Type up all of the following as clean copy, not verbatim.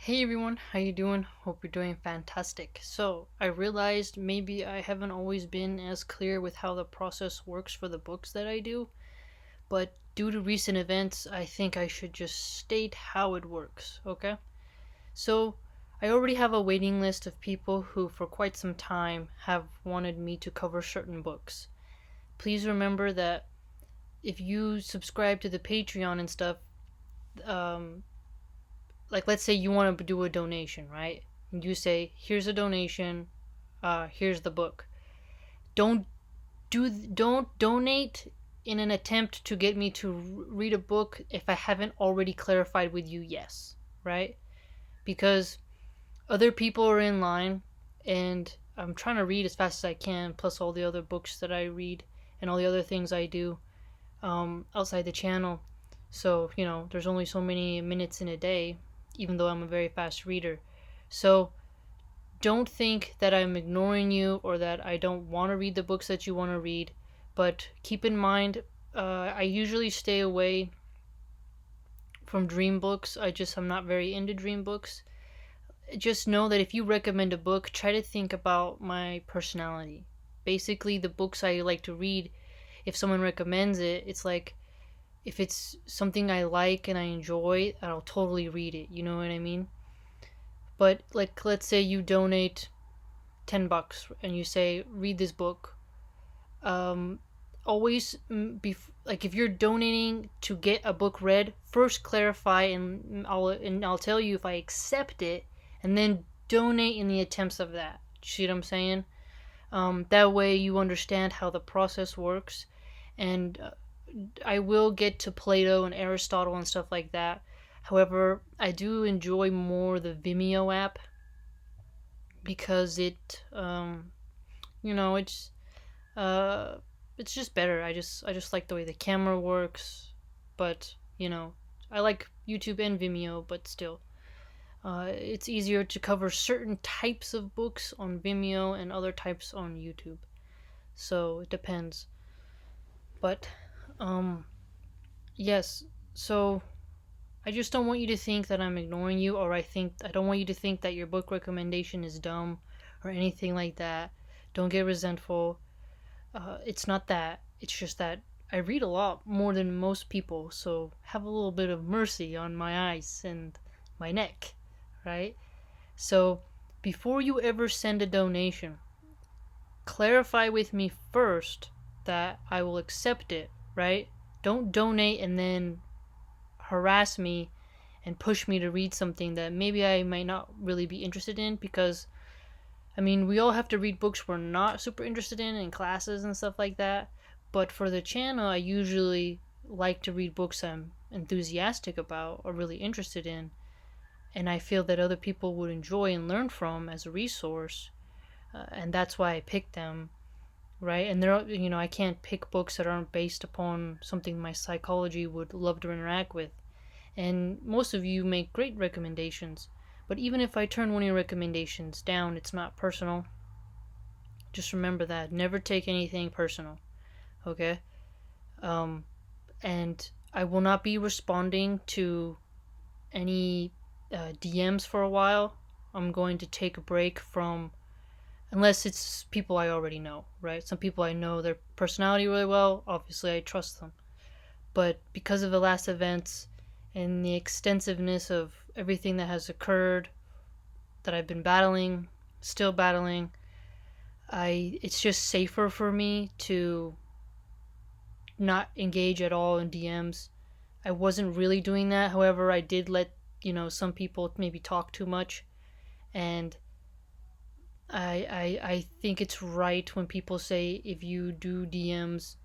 Hey everyone, how you doing? Hope you're doing fantastic. So, I realized maybe I haven't always been as clear with how the process works for the books that I do, but due to recent events, I think I should just state how it works, okay? So, I already have a waiting list of people who for quite some time have wanted me to cover certain books. Please remember that if you subscribe to the Patreon and stuff, um, like let's say you want to do a donation, right? And you say, "Here's a donation. Here's the book." Don't don't donate in an attempt to get me to read a book if I haven't already clarified with you yes, right? Because other people are in line and I'm trying to read as fast as I can plus all the other books that I read and all the other things I do outside the channel. So, there's only so many minutes in a day, even though I'm a very fast reader. So, don't think that I'm ignoring you or that I don't want to read the books that you want to read. But keep in mind, I usually stay away from dream books. I'm not very into dream books. Just know that if you recommend a book, try to think about my personality. Basically, the books I like to read, if someone recommends it, it's like if it's something I like and I enjoy, I'll totally read it. You know what I mean? But like, let's say you donate $10 and you say read this book. Um, always be like if you're donating to get a book read, first clarify and I'll tell you if I accept it, and then donate in the attempts of that. See what I'm saying? That way you understand how the process works, and I will get to Plato and Aristotle and stuff like that. However, I do enjoy more the Vimeo app because you know, uh, it's just better. I just like the way the camera works, but I like YouTube and Vimeo, but still, it's easier to cover certain types of books on Vimeo and other types on YouTube. So it depends. But um, yes. So I just don't want you to think that I'm ignoring you, or I don't want you to think that your book recommendation is dumb or anything like that. Don't get resentful. It's not that. It's just that I read a lot more than most people, so have a little bit of mercy on my eyes and my neck, right? So before you ever send a donation, clarify with me first that I will accept it, right? Don't donate and then harass me and push me to read something that maybe I might not really be interested in because I mean, we all have to read books we're not super interested in classes and stuff like that. But for the channel, I usually like to read books I'm enthusiastic about or really interested in, and I feel that other people would enjoy and learn from as a resource, and that's why I picked them, right? And I can't pick books that aren't based upon something my psychology would love to interact with. And most of you make great recommendations. But even if I turn one of your recommendations down, it's not personal. Just remember that. Never take anything personal. Okay? Um, and I will not be responding to any DMs for a while. I'm going to take a break from, unless it's people I already know, right? Some people I know their personality really well. Obviously, I trust them. But because of the last events and the extensiveness of everything that has occurred that I've been battling, still battling, it's just safer for me to not engage at all in DMs. I wasn't really doing that. However, I did let, some people maybe talk too much, and I think it's right when people say if you do DMs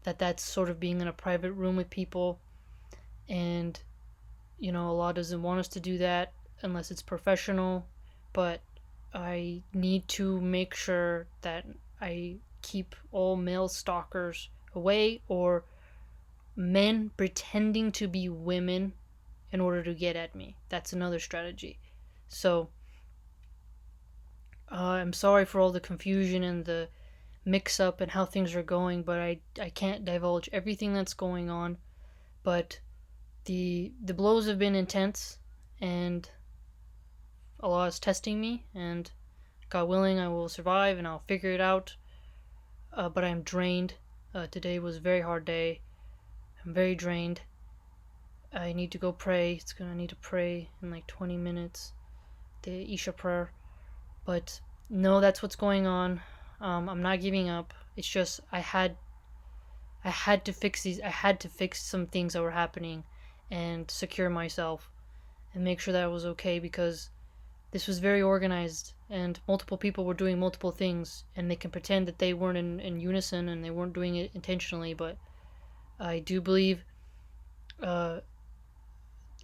that's sort of being in a private room with people, and a law doesn't want us to do that unless it's professional, but I need to make sure that I keep all male stalkers away or men pretending to be women in order to get at me. That's another strategy. So, I'm sorry for all the confusion and the mix up and how things are going, but I can't divulge everything that's going on. But the blows have been intense, and Allah is testing me, and God willing, I will survive and I'll figure it out. But I'm drained. Today was a very hard day. I'm very drained. I need to go pray. I need to pray in like 20 minutes, the Isha prayer. But no, that's what's going on. I'm not giving up. It's just I had to fix these. I had to fix some things that were happening, and secure myself, and make sure that I was okay, because this was very organized and multiple people were doing multiple things, and they can pretend that they weren't in unison and they weren't doing it intentionally. But I do believe uh,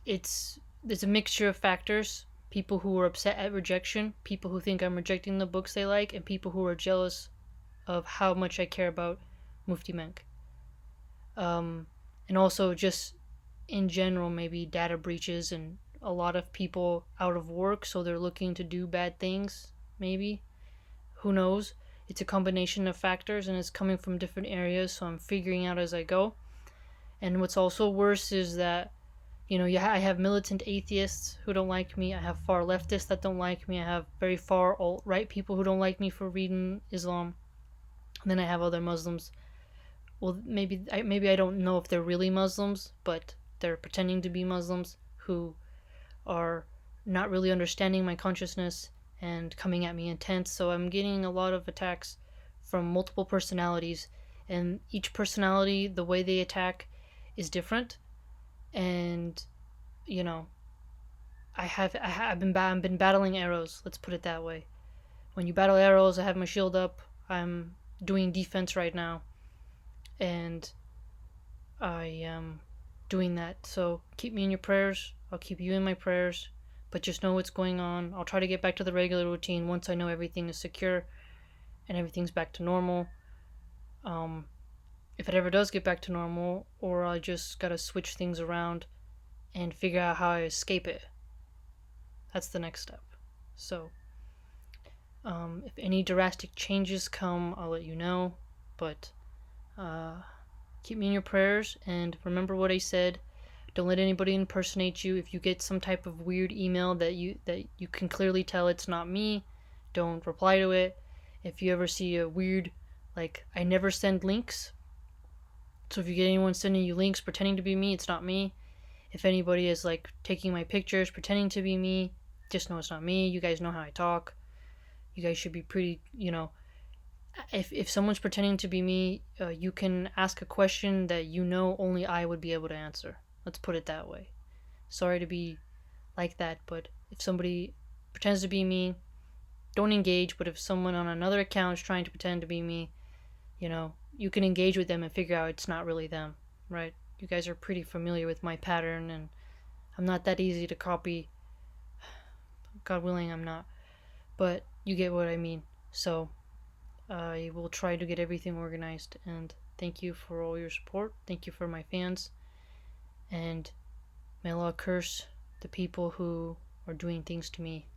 it's a mixture of factors. People who are upset at rejection, people who think I'm rejecting the books they like, and people who are jealous of how much I care about Mufti Menk. Um, and also just in general, maybe data breaches and a lot of people out of work, so they're looking to do bad things, maybe. Who knows? It's a combination of factors and it's coming from different areas, so I'm figuring out as I go. And what's also worse is that, I have militant atheists who don't like me. I have far leftists that don't like me. I have very far alt right people who don't like me for reading Islam. And then I have other Muslims. Well, maybe I don't know if they're really Muslims, but they're pretending to be Muslims who are not really understanding my consciousness and coming at me intense. So I'm getting a lot of attacks from multiple personalities, and each personality, the way they attack is different. And you know, I've been battling arrows. Let's put it that way. When you battle arrows, I have my shield up. I'm doing defense right now, and I am doing that. So keep me in your prayers. I'll keep you in my prayers. But just know what's going on. I'll try to get back to the regular routine once I know everything is secure and everything's back to normal. Um, if it ever does get back to normal, or I just gotta switch things around and figure out how I escape it. That's the next step. So, if any drastic changes come, I'll let you know. But keep me in your prayers, and remember what I said. Don't let anybody impersonate you. If you get some type of weird email that you can clearly tell it's not me, don't reply to it. If you ever see a weird, like, I never send links. So if you get anyone sending you links pretending to be me, it's not me. If anybody is like taking my pictures pretending to be me, just know it's not me. You guys know how I talk. You guys should be pretty, if someone's pretending to be me, you can ask a question that only I would be able to answer. Let's put it that way. Sorry to be like that, but if somebody pretends to be me, don't engage. But if someone on another account is trying to pretend to be me, you can engage with them and figure out it's not really them, right? You guys are pretty familiar with my pattern, and I'm not that easy to copy. God willing, I'm not. But you get what I mean. So I will try to get everything organized, and thank you for all your support. Thank you for my fans, and may Allah curse the people who are doing things to me